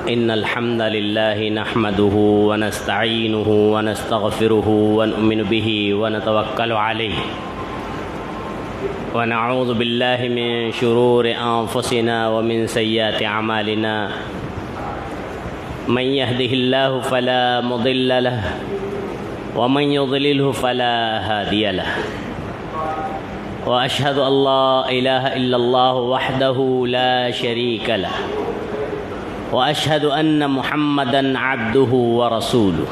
إن الحمد لله نحمده ونستعينه ونستغفره ونؤمن به ونتوكل عليه ونعوذ بالله من شرور أنفسنا ومن سيئات أعمالنا من يهده الله فلا مضل له ومن يضلله فلا هادي له وأشهد أن لا إله إلا الله وحده لا شريك له وأشهد أن محمدًا عبده ورسوله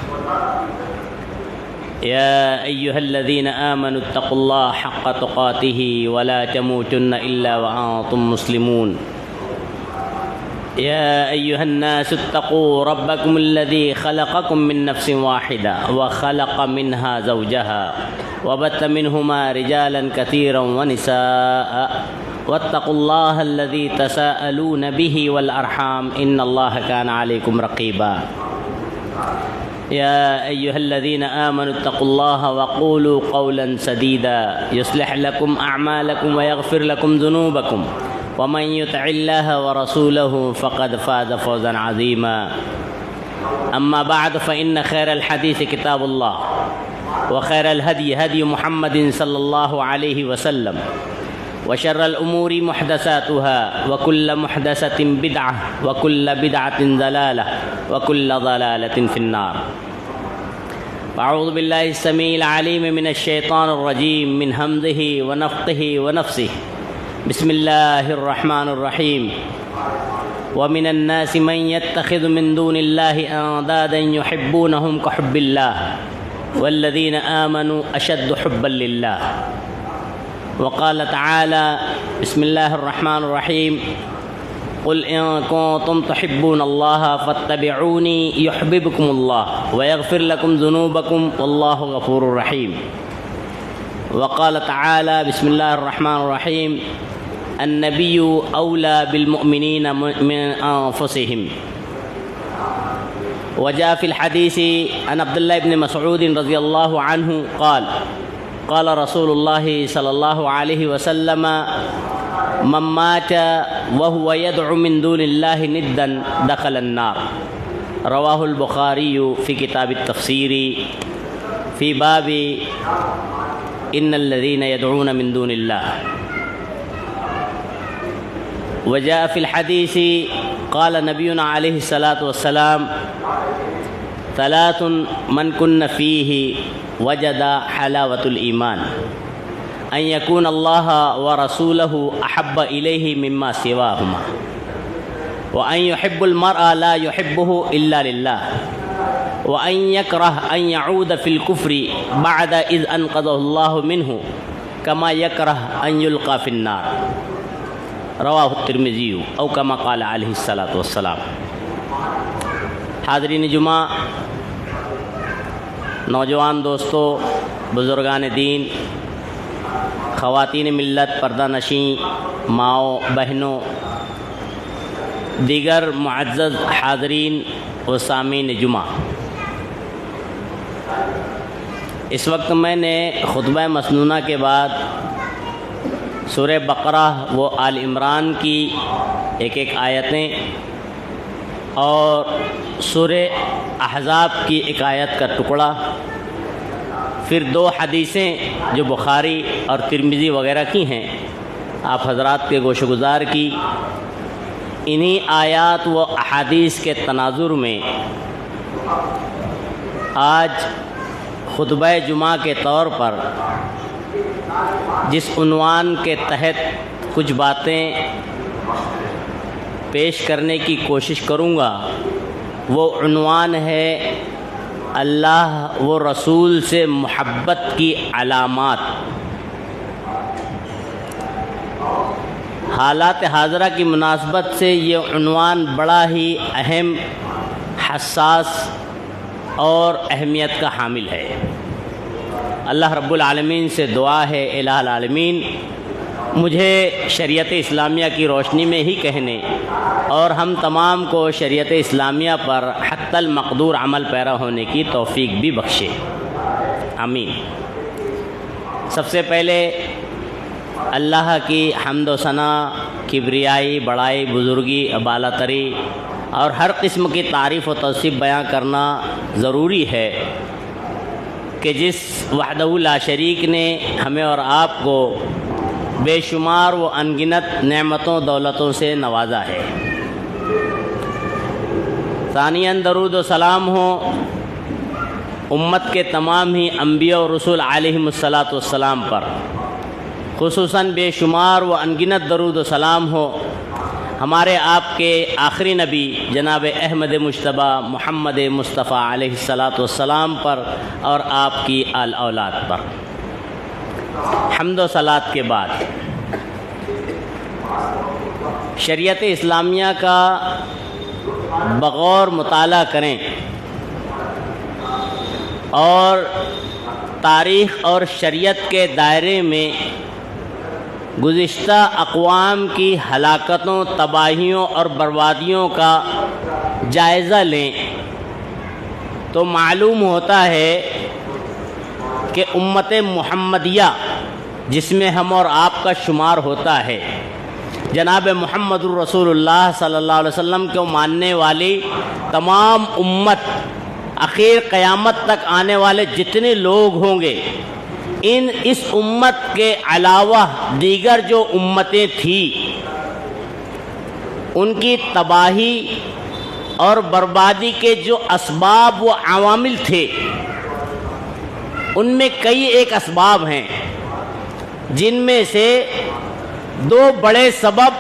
يا أيها الذين آمنوا اتقوا الله حق تقاته ولا تموتن إلا وأنتم مسلمون يا أيها الناس اتقوا ربكم الذي خلقكم من نفس واحدة وخلق منها زوجها وبث منهما رجالا كثيرا ونساء واتقوا الله الذي تساءلون به والأرحام إن الله كان عليكم رقيبا يا أيها الذين آمنوا اتقوا الله وقولوا قولا سديدا يصلح لكم أعمالكم ويغفر لكم ذنوبكم ومن يطع الله ورسوله فقد فاز فوزا عظيما أما بعد فإن خير الحديث كتاب الله وخير الهدي هدي محمد صلى الله عليه وسلم وشر الأمور محدثاتها وكل محدثة بدعة وكل بدعة ضلالة وكل ضلالة في النار. أعوذ بالله السميع العليم من الشيطان الرجيم من همزه ونفخه ونفسه. بسم الله الرحمن الرحيم. ومن الناس من يتخذ من دون الله أندادا يحبونهم كحب الله والذين آمنوا أشد حبا لله. وقال تعالى بسم الله الرحمن الرحيم قل إن كنتم تحبون الله فاتبعوني يحببكم الله ويغفر لكم ذنوبكم والله غفور رحيم. وقال تعالى بسم الله الرحمن الرحيم النبي أولى بالمؤمنين من أنفسهم. وجاء في الحديث عن عبد الله بن مسعود رضي الله عنه قال قال رسول الله صلى الله عليه وسلم من مات وهو يدعو من دون الله ندا دخل النار. رواه البخاري في كتاب التفسير في باب إن الذين يدعون من دون الله. وجاء في الحديث قال نبينا عليه الصلاة والسلام ثلاث من كن فيه وجد حلاوة الإيمان أن يكون الله ورسوله أحب إليه مما سواهما وأن يحب المرء لا يحبه إلا لله وأن يكره أن يعود في الكفر بعد إذ أنقذه الله منه كما يكره أن يلقى في النار. رواہ الترمذی او کما قال علیہ الصلاۃ والسلام. حاضرین جمعہ، نوجوان دوستو، بزرگان دین، خواتین ملت، پردہ نشین ماؤں بہنوں، دیگر معزز حاضرین و سامعین جمعہ، اس وقت میں نے خطبہ مسنونہ کے بعد سورہ بقرہ و آل عمران کی ایک آیتیں اور سورہ احزاب کی ایک آیت کا ٹکڑا، پھر 2 حدیثیں جو بخاری اور ترمذی وغیرہ کی ہیں آپ حضرات کے گوش گزار کی، انہی آیات و احادیث کے تناظر میں آج خطبہ جمعہ کے طور پر جس عنوان کے تحت کچھ باتیں پیش کرنے کی کوشش کروں گا وہ عنوان ہے اللہ و رسول سے محبت کی علامات. حالات حاضرہ کی مناسبت سے یہ عنوان بڑا ہی اہم، حساس اور اہمیت کا حامل ہے. اللہ رب العالمین سے دعا ہے الہ العالمین مجھے شریعت اسلامیہ کی روشنی میں ہی کہنے اور ہم تمام کو شریعت اسلامیہ پر حتی المقدور عمل پیرا ہونے کی توفیق بھی بخشے، آمین. سب سے پہلے اللہ کی حمد و ثنا، کبریائی، بڑائی، بزرگی، بالا تری اور ہر قسم کی تعریف و توصیف بیان کرنا ضروری ہے کہ جس وحدہ لا شریک نے ہمیں اور آپ کو بے شمار و انگنت نعمتوں دولتوں سے نوازا ہے۔ ثانیاً درود و سلام ہو امت کے تمام ہی انبیاء و رسول علیہم الصلاۃ پر، خصوصاً بے شمار و انگنت درود و سلام ہو ہمارے آپ کے آخری نبی جناب احمد مجتبی محمد مصطفیٰ علیہ الصلاۃ پر اور آپ کی آل اولاد پر۔ حمد و صلات کے بعد شریعت اسلامیہ کا بغور مطالعہ کریں اور تاریخ اور شریعت کے دائرے میں گزشتہ اقوام کی ہلاکتوں، تباہیوں اور بربادیوں کا جائزہ لیں تو معلوم ہوتا ہے کہ امت محمدیہ جس میں ہم اور آپ کا شمار ہوتا ہے، جناب محمد الرسول اللہ صلی اللہ علیہ وسلم کو ماننے والی تمام امت، آخر قیامت تک آنے والے جتنے لوگ ہوں گے، اس امت کے علاوہ دیگر جو امتیں تھیں ان کی تباہی اور بربادی کے جو اسباب و عوامل تھے، ان میں کئی ایک اسباب ہیں جن میں سے دو بڑے سبب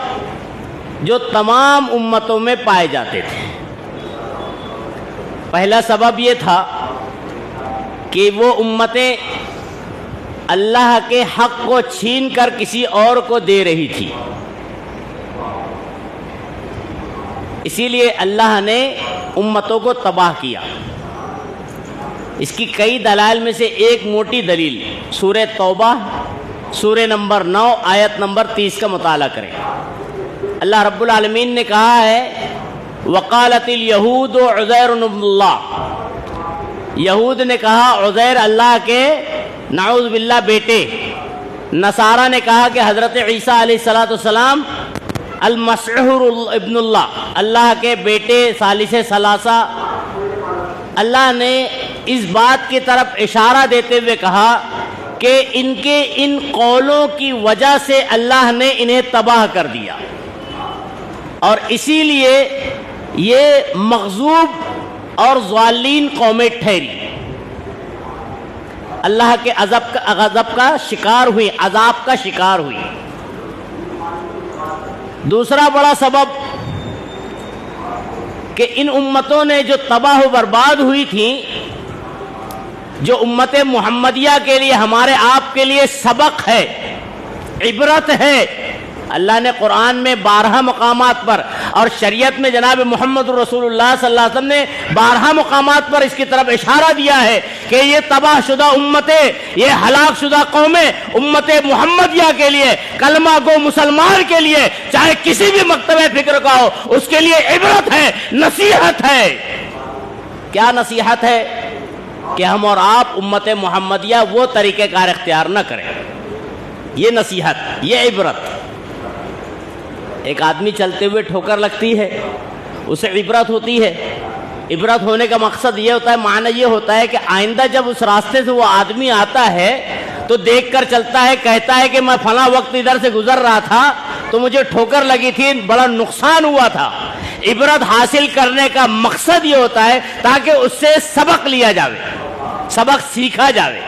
جو تمام امتوں میں پائے جاتے تھے۔ پہلا سبب یہ تھا کہ وہ امتیں اللہ کے حق کو چھین کر کسی اور کو دے رہی تھی، اسی لیے اللہ نے امتوں کو تباہ کیا۔ اس کی کئی دلائل میں سے ایک موٹی دلیل سورہ توبہ سورہ نمبر 9 آیت نمبر 30 کا مطالعہ کریں۔ اللہ رب العالمین نے کہا ہے وقالت الیہود عزیر ابن اللہ، یہود نے کہا عزیر اللہ کے نعوذ باللہ بیٹے، نصارہ نے کہا کہ حضرت عیسیٰ علیہ السلام المسیح ابن اللہ، اللہ کے بیٹے ثالث ثلاثہ۔ اللہ نے اس بات کی طرف اشارہ دیتے ہوئے کہا کہ ان کے ان قولوں کی وجہ سے اللہ نے انہیں تباہ کر دیا، اور اسی لیے یہ مغضوب اور ضالین قومیں ٹھہری، اللہ کے غضب کا شکار ہوئی، عذاب کا شکار ہوئی۔ دوسرا بڑا سبب کہ ان امتوں نے جو تباہ و برباد ہوئی تھیں، جو امت محمدیہ کے لیے ہمارے آپ کے لیے سبق ہے، عبرت ہے۔ اللہ نے قرآن میں 12 مقامات پر اور شریعت میں جناب محمد رسول اللہ صلی اللہ علیہ وسلم نے 12 مقامات پر اس کی طرف اشارہ دیا ہے کہ یہ تباہ شدہ امتیں، یہ ہلاک شدہ قومیں امت محمدیہ کے لیے، کلمہ گو مسلمان کے لیے، چاہے کسی بھی مکتبہ فکر کا ہو، اس کے لیے عبرت ہے، نصیحت ہے۔ کیا نصیحت ہے؟ کہ ہم اور آپ امت محمدیہ وہ طریقہ کار اختیار نہ کریں، یہ نصیحت، یہ عبرت۔ ایک آدمی چلتے ہوئے ٹھوکر لگتی ہے، اسے عبرت ہوتی ہے۔ عبرت ہونے کا مقصد یہ ہوتا ہے، معنی یہ ہوتا ہے کہ آئندہ جب اس راستے سے وہ آدمی آتا ہے تو دیکھ کر چلتا ہے، کہتا ہے کہ میں فلاں وقت ادھر سے گزر رہا تھا تو مجھے ٹھوکر لگی تھی، بڑا نقصان ہوا تھا۔ عبرت حاصل کرنے کا مقصد یہ ہوتا ہے تاکہ اس سے سبق لیا جاوے، سبق سیکھا جاوے۔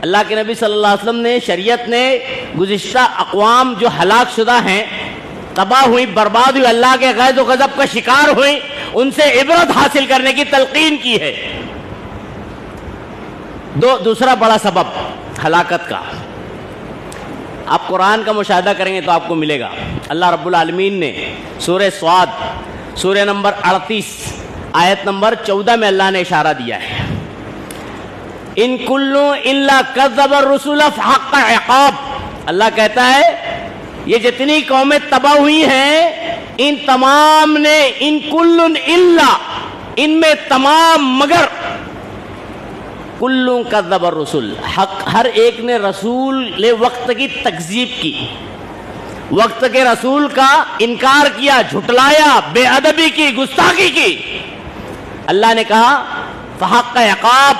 اللہ کے نبی صلی اللہ علیہ وسلم نے، شریعت نے گزشتہ اقوام جو ہلاک شدہ ہیں، تباہ ہوئی، برباد ہوئی، اللہ کے غیظ و غضب کا شکار ہوئی، ان سے عبرت حاصل کرنے کی تلقین کی ہے۔ دوسرا بڑا سبب ہلاکت کا، آپ قرآن کا مشاہدہ کریں گے تو آپ کو ملے گا۔ اللہ رب العالمین نے سورہ صاد سورہ نمبر 38 آیت نمبر 14 میں اللہ نے اشارہ دیا ہے، ان کلو الا کذب الرسول فحق عقاب۔ اللہ کہتا ہے یہ جتنی قومیں تباہ ہوئی ہیں، ان تمام نے، ان کل الا، ان میں تمام مگر، کلوں کذب الرسول، حق ہر ایک نے رسول وقت کی تکذیب کی، وقت کے رسول کا انکار کیا، جھٹلایا، بے ادبی کی، گستاخی کی، اللہ نے کہا فحق عقاب،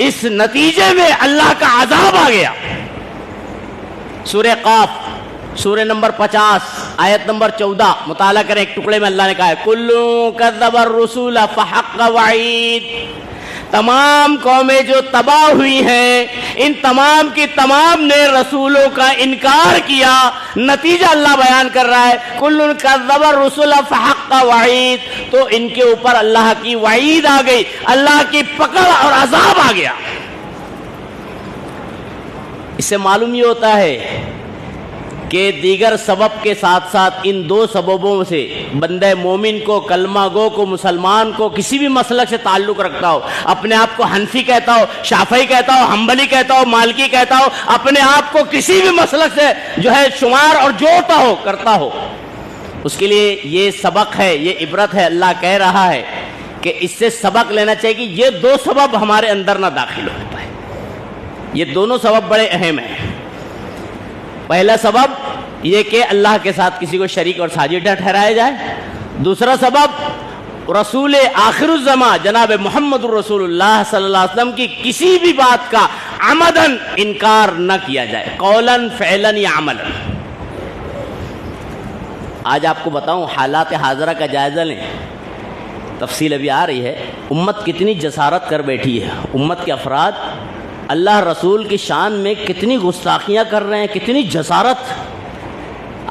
اس نتیجے میں اللہ کا عذاب آ گیا۔ سورہ قاف، سورہ نمبر 50 آیت نمبر 14 مطالعہ کریں، ایک ٹکڑے میں اللہ نے کہا ہے کلو کذب الرسول فحق وعید، تمام قومیں جو تباہ ہوئی ہیں ان تمام کی تمام نے رسولوں کا انکار کیا، نتیجہ اللہ بیان کر رہا ہے کل کذب الرسل فحق وعید، تو ان کے اوپر اللہ کی وعید آ گئی، اللہ کی پکڑ اور عذاب آ گیا۔ اس سے معلوم یہ ہوتا ہے کہ دیگر سبب کے ساتھ ساتھ ان دو سببوں سے بندہ مومن کو، کلمہ گو کو، مسلمان کو کسی بھی مسلک سے تعلق رکھتا ہو، اپنے آپ کو حنفی کہتا ہو، شافعی کہتا ہو، حنبلی کہتا ہو، مالکی کہتا ہو، اپنے آپ کو کسی بھی مسلک سے جو ہے شمار اور جوڑتا ہو، کرتا ہو، اس کے لیے یہ سبق ہے، یہ عبرت ہے۔ اللہ کہہ رہا ہے کہ اس سے سبق لینا چاہیے کہ یہ دو سبب ہمارے اندر نہ داخل ہو پائے۔ یہ دونوں سبب بڑے اہم ہیں۔ پہلا سبب یہ کہ اللہ کے ساتھ کسی کو شریک اور ساجد نہ ٹھہرایا جائے، دوسرا سبب رسول آخر الزمان جناب محمد الرسول اللہ صلی اللہ علیہ وسلم کی کسی بھی بات کا عمدن انکار نہ کیا جائے، قولاً فعلاً یا عملاً۔ آج آپ کو بتاؤں، حالات حاضرہ کا جائزہ لیں، تفصیل ابھی آ رہی ہے، امت کتنی جسارت کر بیٹھی ہے، امت کے افراد اللہ رسول کی شان میں کتنی گستاخیاں کر رہے ہیں، کتنی جسارت۔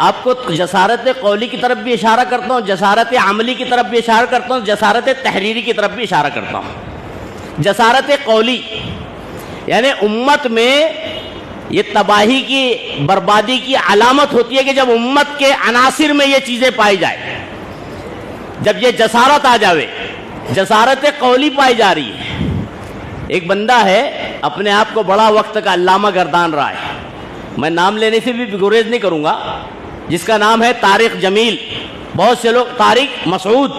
آپ کو جسارت قولی کی طرف بھی اشارہ کرتا ہوں، جسارت عملی کی طرف بھی اشارہ کرتا ہوں، جسارت تحریری کی طرف بھی اشارہ کرتا ہوں۔ جسارت قولی یعنی امت میں یہ تباہی کی، بربادی کی علامت ہوتی ہے کہ جب امت کے عناصر میں یہ چیزیں پائی جائے، جب یہ جسارت آ جاوے، جسارت قولی پائی جا رہی ہے۔ ایک بندہ ہے اپنے آپ کو بڑا وقت کا علامہ گردان رہا ہے، میں نام لینے سے بھی گریز نہیں کروں گا، جس کا نام ہے طارق جمیل۔ بہت سے لوگ طارق مسعود،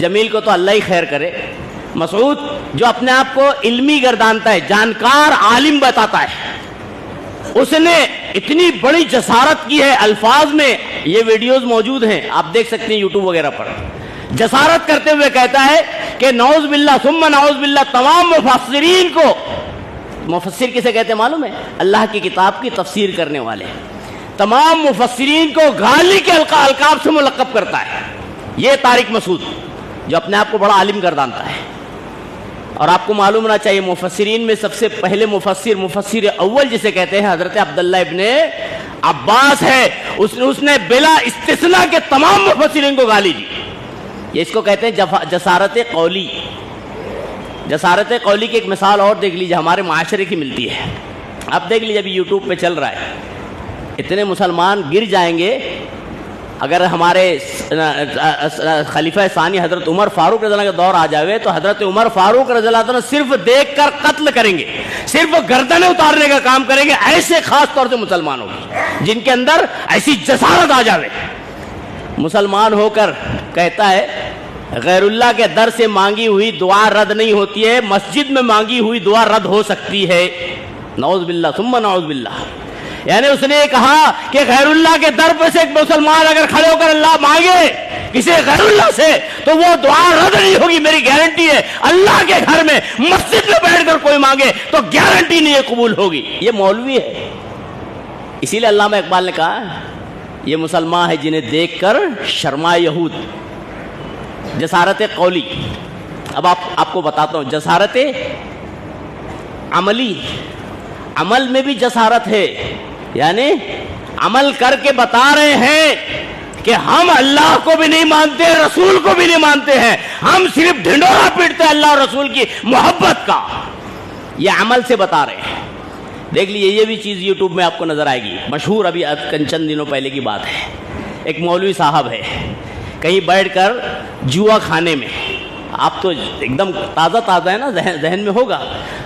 جمیل کو تو اللہ ہی خیر کرے، مسعود جو اپنے آپ کو علمی گردانتا ہے، جانکار عالم بتاتا ہے، اس نے اتنی بڑی جسارت کی ہے الفاظ میں، یہ ویڈیوز موجود ہیں، آپ دیکھ سکتے ہیں یوٹیوب وغیرہ پر۔ جسارت کرتے ہوئے کہتا ہے کہ نعوذ باللہ ثم نعوذ باللہ، تمام مفسرین کو، مفسر کسے کہتے ہیں معلوم ہے؟ اللہ کی کتاب کی تفسیر کرنے والے، تمام مفسرین کو گالی کے القاب سے ملقب کرتا ہے۔ یہ طارق مسعود جو اپنے آپ کو بڑا عالم گردانتا ہے، اور آپ کو معلوم ہونا چاہیے مفسرین میں سب سے پہلے مفسر اول جسے کہتے ہیں حضرت عبداللہ ابن عباس ہے، اس نے بلا استثناء کے تمام مفسرین کو گالی دی۔ یہ اس کو کہتے ہیں جسارت قولی۔ جسارت قولی کی ایک مثال اور دیکھ لیجیے، ہمارے معاشرے کی ملتی ہے، آپ دیکھ لیجیے، ابھی یوٹیوب پہ چل رہا ہے، اتنے مسلمان گر جائیں گے اگر ہمارے خلیفہ ثانی حضرت عمر فاروق رضی اللہ عنہ کا دور آ جاوے تو حضرت عمر فاروق رضی اللہ عنہ صرف دیکھ کر قتل کریں گے، صرف گردنیں اتارنے کا کام کریں گے، ایسے خاص طور سے مسلمانوں کی جن کے اندر ایسی جسارت آ جاوے۔ مسلمان ہو کر کہتا ہے غیر اللہ کے در سے مانگی ہوئی دعا رد نہیں ہوتی ہے، مسجد میں مانگی ہوئی دعا رد ہو سکتی ہے۔ نعوذ باللہ ثم نعوذ باللہ، یعنی اس نے کہا کہ غیر اللہ کے در پہ سے ایک مسلمان اگر کھڑے ہو کر اللہ مانگے کسی غیر اللہ سے تو وہ دعا رد نہیں ہوگی، میری گارنٹی ہے۔ اللہ کے گھر میں مسجد میں بیٹھ کر کوئی مانگے تو گارنٹی نہیں ہے قبول ہوگی۔ یہ مولوی ہے، اسی لیے علامہ اقبال نے کہا یہ مسلمان ہے جنہیں دیکھ کر شرمائے یہود۔ جسارت قولی، اب آپ کو بتاتا ہوں جسارت عملی، عمل میں بھی جسارت ہے، یعنی عمل کر کے بتا رہے ہیں کہ ہم اللہ کو بھی نہیں مانتے، رسول کو بھی نہیں مانتے ہیں، ہم صرف ڈھنڈورا پیٹتے ہیں اللہ اور رسول کی محبت کا، یہ عمل سے بتا رہے ہیں۔ دیکھ لیجیے یہ بھی چیز یوٹیوب میں آپ کو نظر آئے گی، مشہور ابھی چند دنوں پہلے کی بات ہے، ایک مولوی صاحب ہے کہیں بیٹھ کر جوا کھانے میں، آپ تو ایک دم تازہ ہے نا، ذہن میں ہوگا،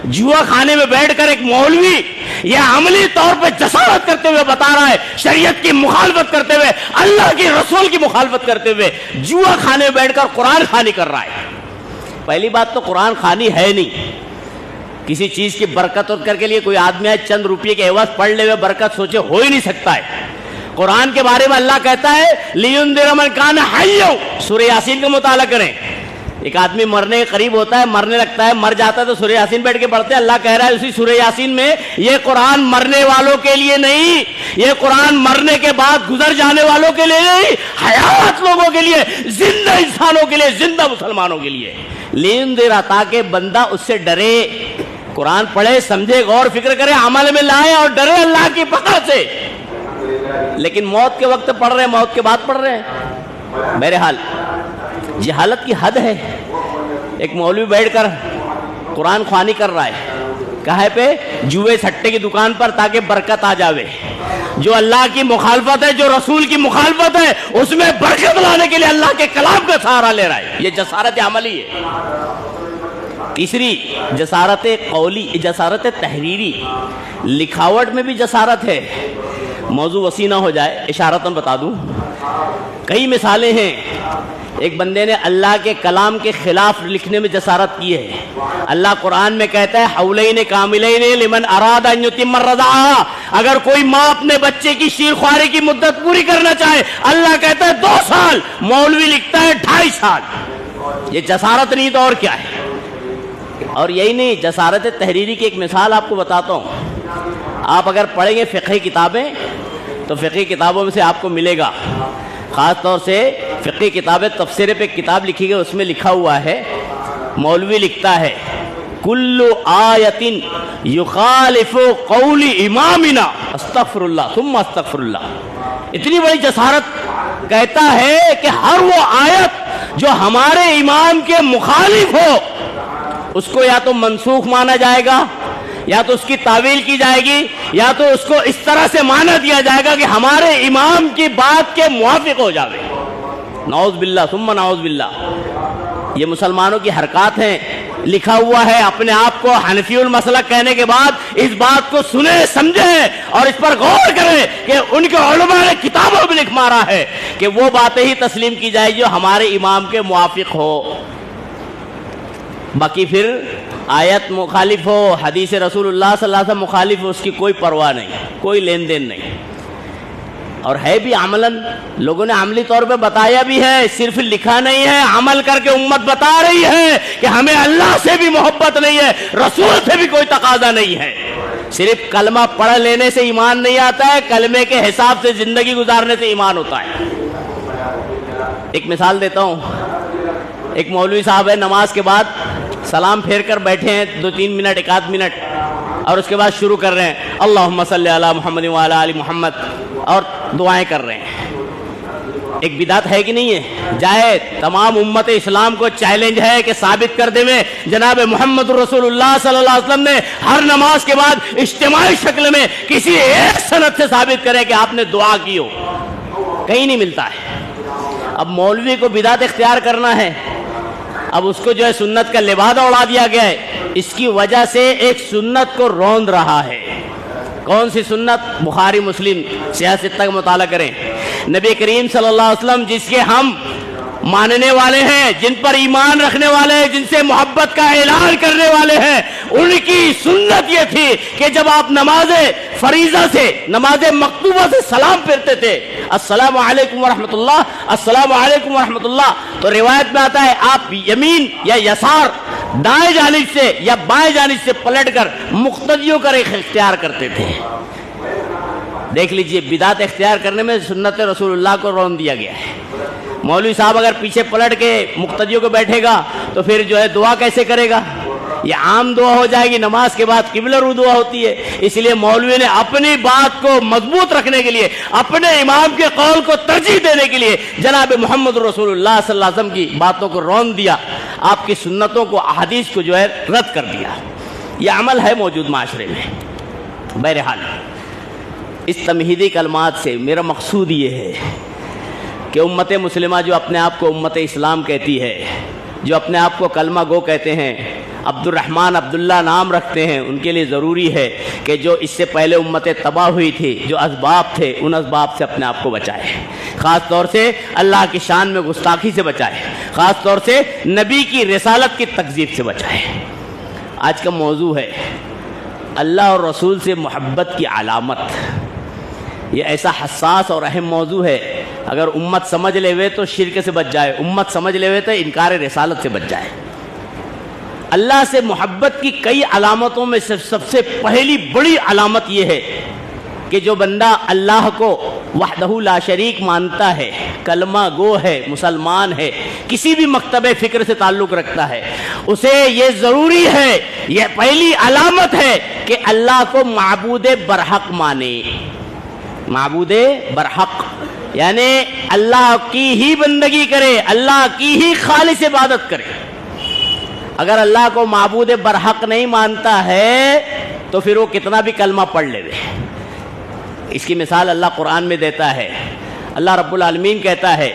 جوا کھانے میں بیٹھ کر ایک مولوی یہ عملی طور پہ جسارت کرتے ہوئے بتا رہا ہے، شریعت کی مخالفت کرتے ہوئے، اللہ کی رسول کی مخالفت کرتے ہوئے جوا کھانے میں بیٹھ کر قرآن خوانی کر رہا ہے۔ پہلی بات تو قرآن خوانی ہے نہیں، کسی چیز کی برکت کر کے لیے کوئی آدمی ہے چند روپئے کے عوض پڑھ لے ہوئے برکت سوچے ہو ہی نہیں سکتا ہے۔ قرآن کے بارے میں اللہ کہتا ہے لِيُنذِرَ مَنْ كَانَ حَيًّا، سورہ یاسین کا مطالعہ کریں. ایک آدمی مرنے کے قریب ہوتا ہے، مرنے لگتا ہے، مر جاتا ہے تو سورہ یاسین بیٹھ کے پڑھتے ہیں. اللہ کہہ رہا ہے اسی سورہ یاسین میں یہ قرآن مرنے والوں کے لیے نہیں، یہ قرآن مرنے کے بعد گزر جانے والوں کے لیے نہیں، حیات لوگوں کے لیے، زندہ انسانوں کے لیے، زندہ مسلمانوں کے لیے. لِيُنذِرَ، تاکہ بندہ اس سے ڈرے، قرآن پڑھے، سمجھے، غور فکر کرے، عمل میں لائے اور ڈرے اللہ کی پکڑ سے. لیکن موت کے وقت پڑھ رہے ہیں، موت کے بعد پڑھ رہے ہیں. بہرحال جہالت کی حد ہے. ایک مولوی بیٹھ کر قرآن خوانی کر رہا ہے، کہے پہ جوئے سٹے کی دکان پر، تاکہ برکت آ جاوے. جو اللہ کی مخالفت ہے، جو رسول کی مخالفت ہے، اس میں برکت لانے کے لیے اللہ کے کلام کا سہارا لے رہا ہے. یہ جسارت عملی ہے. تیسری جسارت قولی، جسارت تحریری، لکھاوٹ میں بھی جسارت ہے. موضوع وسیع نہ ہو جائے، اشارتاً بتا دوں. کئی مثالیں ہیں. ایک بندے نے اللہ کے کلام کے خلاف لکھنے میں جسارت کی ہے. اللہ قرآن میں کہتا ہے حولین کاملین لمن اراد ان یتم الرضاعہ، اگر کوئی ماں اپنے بچے کی شیر خواری کی مدت پوری کرنا چاہے، اللہ کہتا ہے 2 سال، مولوی لکھتا ہے 2.5 سال. یہ جسارت نہیں تو اور کیا ہے؟ اور یہی نہیں، جسارت تحریری کی ایک مثال آپ کو بتاتا ہوں. آپ اگر پڑھیں گے فقہی کتابیں تو فقہی کتابوں میں سے آپ کو ملے گا، خاص طور سے فقہی کتابیں، تفسیر پہ کتاب لکھی گئی، اس میں لکھا ہوا ہے، مولوی لکھتا ہے کل آیت یخالف قول امامنا استغفر اللہ ثم استغفر اللہ. اتنی بڑی جسارت، کہتا ہے کہ ہر وہ آیت جو ہمارے امام کے مخالف ہو اس کو یا تو منسوخ مانا جائے گا، یا تو اس کی تعویل کی جائے گی، یا تو اس کو اس طرح سے مانا دیا جائے گا کہ ہمارے امام کی بات کے موافق ہو جائے. نعوذ باللہ ثم نعوذ باللہ. یہ مسلمانوں کی حرکات ہیں. لکھا ہوا ہے، اپنے آپ کو حنفی المسلک کہنے کے بعد اس بات کو سنے، سمجھے اور اس پر غور کریں کہ ان کے علماء نے کتابوں میں لکھ مارا ہے کہ وہ باتیں ہی تسلیم کی جائے جو ہمارے امام کے موافق ہو. باقی پھر آیت مخالف ہو، حدیث رسول اللہ صلی اللہ علیہ وسلم مخالف ہو، اس کی کوئی پرواہ نہیں، کوئی لین دین نہیں. اور ہے بھی عملاً، لوگوں نے عملی طور پہ بتایا بھی ہے، صرف لکھا نہیں ہے، عمل کر کے امت بتا رہی ہے کہ ہمیں اللہ سے بھی محبت نہیں ہے، رسول سے بھی کوئی تقاضا نہیں ہے. صرف کلمہ پڑھ لینے سے ایمان نہیں آتا ہے، کلمے کے حساب سے زندگی گزارنے سے ایمان ہوتا ہے. ایک مثال دیتا ہوں. ایک مولوی صاحب ہے، نماز کے بعد سلام پھیر کر بیٹھے ہیں 2-3 منٹ، 1 منٹ، اور اس کے بعد شروع کر رہے ہیں اللہم صلی علی محمد وعلی آل محمد، اور دعائیں کر رہے ہیں. ایک بدعت ہے کہ نہیں ہے؟ جائے تمام امت اسلام کو چیلنج ہے کہ ثابت کر دے میں جناب محمد رسول اللہ صلی اللہ علیہ وسلم نے ہر نماز کے بعد اجتماعی شکل میں کسی ایک سند سے ثابت کرے کہ آپ نے دعا کی ہو. کہیں نہیں ملتا ہے. اب مولوی کو بدعت اختیار کرنا ہے، اب اس کو جو ہے سنت کا لبادہ اڑا دیا گیا ہے. اس کی وجہ سے ایک سنت کو روند رہا ہے. کون سی سنت؟ بخاری مسلم سیاست کا مطالعہ کریں. نبی کریم صلی اللہ علیہ وسلم جس کے ہم ماننے والے ہیں، جن پر ایمان رکھنے والے ہیں، جن سے محبت کا اعلان کرنے والے ہیں، ان کی سنت یہ تھی کہ جب آپ نماز فریضہ سے، نماز مکتوبہ سے سلام پھیرتے تھے، السلام علیکم ورحمۃ اللہ، السلام علیکم ورحمۃ اللہ، تو روایت میں آتا ہے آپ یمین یا یسار، دائیں جانب سے یا بائیں جانب سے پلٹ کر مقتدیوں کا رخ اختیار کرتے تھے. دیکھ لیجئے، بدعت اختیار کرنے میں سنت رسول اللہ کو رون دیا گیا ہے. مولوی صاحب اگر پیچھے پلٹ کے مقتدیوں کو بیٹھے گا تو پھر جو ہے دعا کیسے کرے گا؟ یہ عام دعا ہو جائے گی. نماز کے بعد قبلہ رو دعا ہوتی ہے. اس لیے مولوی نے اپنی بات کو مضبوط رکھنے کے لیے، اپنے امام کے قول کو ترجیح دینے کے لیے جناب محمد رسول اللہ صلی اللہ علیہ وسلم کی باتوں کو رون دیا، آپ کی سنتوں کو، احادیث کو جو ہے رد کر دیا. یہ عمل ہے موجود معاشرے میں. بہرحال اس تمہیدی کلمات سے میرا مقصود یہ ہے کہ امت مسلمہ جو اپنے آپ کو امت اسلام کہتی ہے، جو اپنے آپ کو کلمہ گو کہتے ہیں، عبد الرحمن عبداللہ نام رکھتے ہیں، ان کے لیے ضروری ہے کہ جو اس سے پہلے امتیں تباہ ہوئی تھی، جو اسباب تھے، ان اسباب سے اپنے آپ کو بچائے. خاص طور سے اللہ کی شان میں گستاخی سے بچائے، خاص طور سے نبی کی رسالت کی تکذیب سے بچائے. آج کا موضوع ہے اللہ اور رسول سے محبت کی علامت. یہ ایسا حساس اور اہم موضوع ہے، اگر امت سمجھ لے ہوئے تو شرک سے بچ جائے، امت سمجھ لے ہوئے تو انکار رسالت سے بچ جائے۔ اللہ سے محبت کی کئی علامتوں میں سب سے پہلی بڑی علامت یہ ہے کہ جو بندہ اللہ کو وحدہ لا شریک مانتا ہے، کلمہ گو ہے، مسلمان ہے، کسی بھی مکتب فکر سے تعلق رکھتا ہے، اسے یہ ضروری ہے، یہ پہلی علامت ہے کہ اللہ کو معبود برحق مانے۔ معبود برحق یعنی اللہ کی ہی بندگی کرے، اللہ کی ہی خالص عبادت کرے۔ اگر اللہ کو معبود برحق نہیں مانتا ہے تو پھر وہ کتنا بھی کلمہ پڑھ لے۔ اس کی مثال اللہ قرآن میں دیتا ہے، اللہ رب العالمین کہتا ہے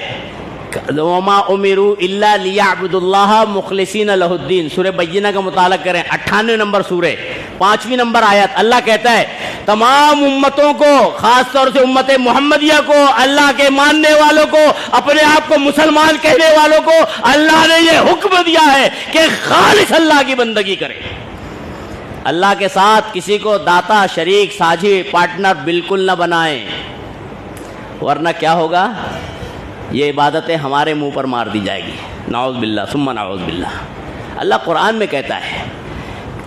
وَمَا أُمِرُوا إِلَّا لِيَعْبُدُوا اللَّهَ مُخْلِصِينَ لَهُ الدِّينَ۔ سورہ بینہ کا مطالعہ کریں، 98 نمبر سورہ، 5ویں نمبر آیت۔ اللہ کہتا ہے تمام امتوں کو، خاص طور سے امت محمدیہ کو، اللہ کے ماننے والوں کو، اپنے آپ کو مسلمان کہنے والوں کو اللہ نے یہ حکم دیا ہے کہ خالص اللہ کی بندگی کریں، اللہ کے ساتھ کسی کو داتا، شریک، ساجھی، پارٹنر بالکل نہ بنائیں، ورنہ کیا ہوگا؟ یہ عبادتیں ہمارے منہ پر مار دی جائے گی، نعوذ باللہ ثم نعوذ باللہ۔ اللہ قرآن میں کہتا ہے،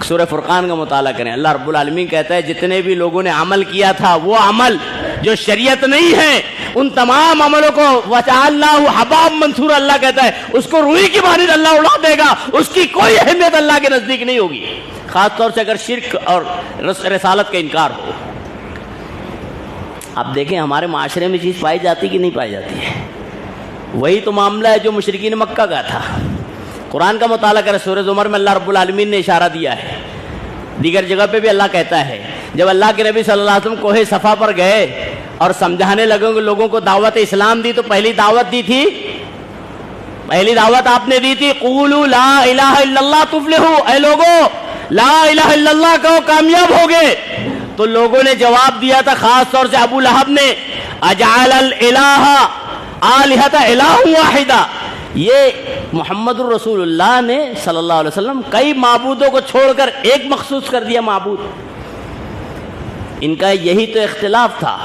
سورہ فرقان کا مطالعہ کریں، اللہ رب العالمین کہتا ہے جتنے بھی لوگوں نے عمل کیا تھا وہ عمل جو شریعت نہیں ہے، ان تمام عملوں کو وَجَعَلْنَاهُ حَبَابًا مَنْثُورًا، اللہ کہتا ہے اس کو روئی کی مانند اللہ اڑا دے گا، اس کی کوئی اہمیت اللہ کے نزدیک نہیں ہوگی، خاص طور سے اگر شرک اور رسالت کا انکار ہو۔ اب دیکھیں ہمارے معاشرے میں چیز پائی جاتی کہ نہیں پائی جاتی ہے؟ وہی تو معاملہ ہے جو مشرکین مکہ کا تھا۔ قرآن کا مطالعہ کرے، سورہ زمر میں اللہ رب العالمین نے اشارہ دیا ہے، دیگر جگہ پہ بھی اللہ کہتا ہے جب اللہ کے نبی صلی اللہ علیہ وسلم کوہ صفا پر گئے اور سمجھانے لگے کہ لوگوں کو دعوت اسلام دی، تو پہلی دعوت دی تھی، پہلی دعوت آپ نے دی تھی قولوا لا الہ الا اللہ تفلحوا، اے لوگو لا الہ الا اللہ کہو کامیاب ہوگے۔ تو لوگوں نے جواب دیا تھا، خاص طور سے ابو لہب نے، اجعل الالہ آلہۃ الہ واحدہ، یہ محمد الرسول اللہ نے صلی اللہ علیہ وسلم کئی معبودوں کو چھوڑ کر ایک مخصوص کر دیا معبود۔ ان کا یہی تو اختلاف تھا،